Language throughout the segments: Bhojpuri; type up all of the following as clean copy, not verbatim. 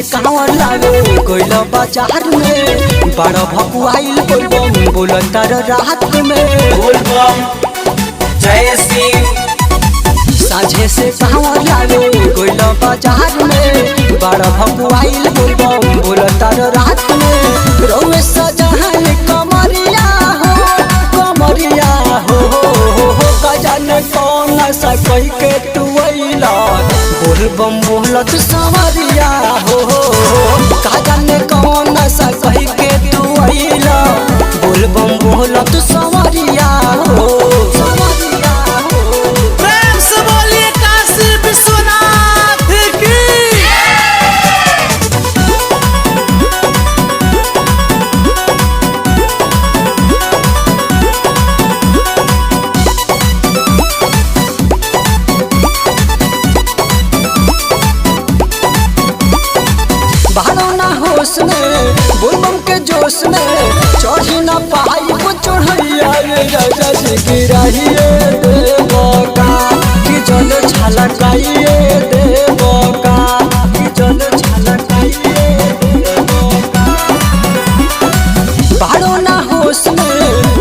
से कांवर लावे कोइल बाजार में बड़ा भकुआइल बोलबम बोलतर रात में बोलबम जय शिव। साझे से कांवर लावे कोइल बाजार में बड़ा भकुआइल बोलबम बोलतर रात में रोवे सजहन कमरिया हो गजन कौन सा कह के तू अइला बोलबम बोलत सवरिया हो गजन कौन सा कह के तू अइला बोलबम बोलत सवरिया हो सवरिया हो। प्रेम से बोलिए काशी विश्वनाथ की। होश में बोलबम के जोश में चढ़ी न पाई को चढ़ैया रे राजा जी गिराइए देवका कि जल छलकाइए देवका कि जल छलकाइए देवका। बाड़ो ना होश में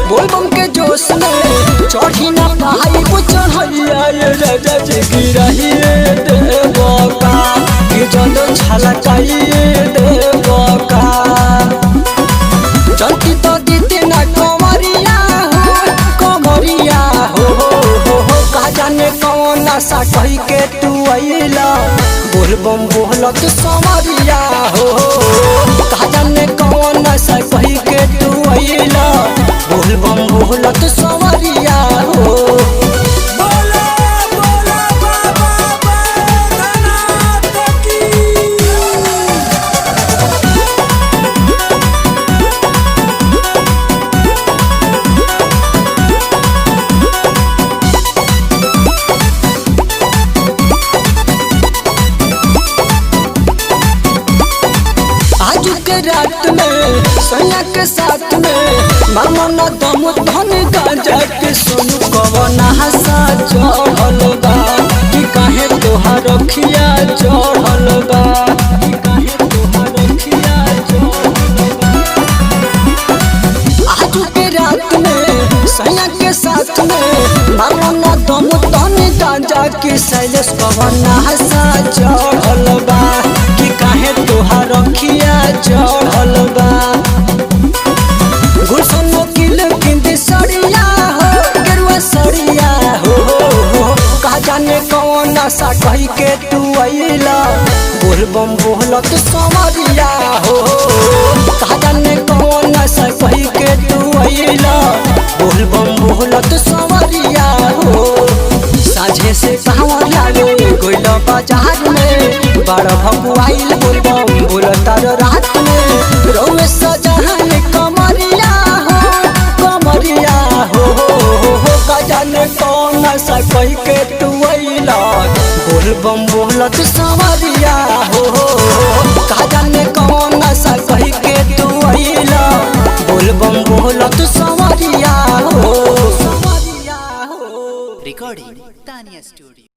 बोलबम के जोश में चढ़ी न पाई को चढ़ैया रे राजा जी गिराइए देवका कि जल छलकाइए देवका। चलती तो दीदी ना कमरिया हो का जाने कौन सा कह के तू अइला बोलबम बोलत सवरिया हो का जाने कौन सा कह के तू अइला बोलबम बोलत सवरिया हो। रात में सोया के साथ में मामा न दम धन गांजा के सोनू कवना हसा चढ़ल बा कि काहे तोहार रखिया चढ़ल बा कि काहे तोहार रखिया चढ़ल बा। आज के रात में सोया के साथ में मामा न दम धन गांजा के शैलेश कवना हसा चढ़ल बा कि काहे तोहार रखिया चढ़ल बा। गुलशन किल किंदी सड़िया हो गेरुआ सड़िया हो का जाने कौन सा कह के तू अइला बोलबम बोलत सवरिया हो का जाने कौन सा कह के तू अइला बोलबम बोलत सवरिया हो। साझे से कांवर लागे कोइल बाजार में बड़ा भकुआइल बोलबम बोलतर रात में रोवे सजहन कमरिया हो का जाने कौन सा कह के तू अइला बोलबम बोलत सवरिया हो का जाने कौन सा कह के तू अइला बोलबम बोलत सवरिया हो। Recording Tania Studio.